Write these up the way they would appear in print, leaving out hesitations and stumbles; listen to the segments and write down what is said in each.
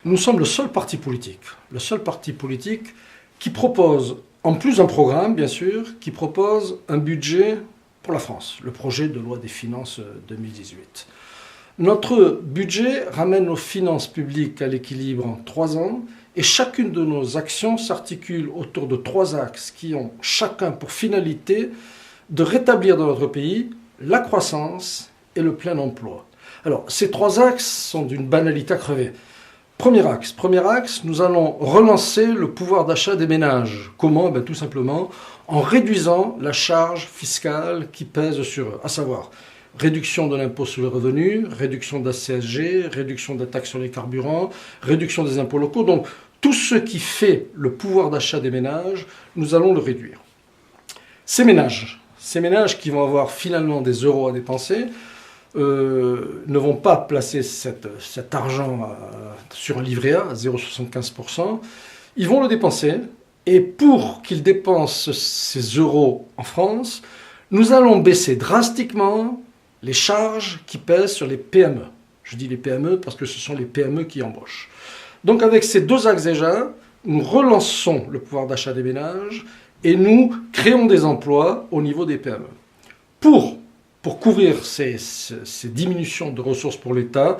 Nous sommes le seul parti politique qui propose, en plus d'un programme bien sûr, qui propose un budget pour la France, le projet de loi des finances 2018. Notre budget ramène nos finances publiques à l'équilibre en 3 ans et chacune de nos actions s'articule autour de 3 axes qui ont chacun pour finalité de rétablir dans notre pays la croissance et le plein emploi. Alors, ces 3 axes sont d'une banalité à crever. Premier axe, nous allons relancer le pouvoir d'achat des ménages. Comment? Tout simplement en réduisant la charge fiscale qui pèse sur eux, à savoir réduction de l'impôt sur le revenu, réduction de la CSG, réduction de la taxe sur les carburants, réduction des impôts locaux. Donc tout ce qui fait le pouvoir d'achat des ménages, nous allons le réduire. Ces ménages qui vont avoir finalement des euros à dépenser, ne vont pas placer cet argent sur un livret A à 0,75%. Ils vont le dépenser. Et pour qu'ils dépensent ces euros en France, nous allons baisser drastiquement les charges qui pèsent sur les PME. Je dis les PME parce que ce sont les PME qui embauchent. Donc avec ces 2 axes déjà, nous relançons le pouvoir d'achat des ménages et nous créons des emplois au niveau des PME. Pour couvrir ces diminutions de ressources pour l'État,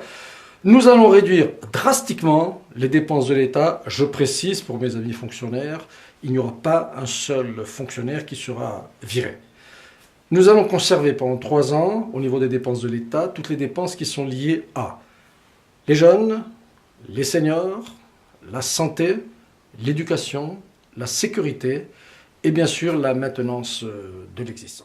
nous allons réduire drastiquement les dépenses de l'État. Je précise pour mes amis fonctionnaires, il n'y aura pas un seul fonctionnaire qui sera viré. Nous allons conserver pendant 3 ans, au niveau des dépenses de l'État, toutes les dépenses qui sont liées à les jeunes, les seniors, la santé, l'éducation, la sécurité et bien sûr la maintenance de l'existant.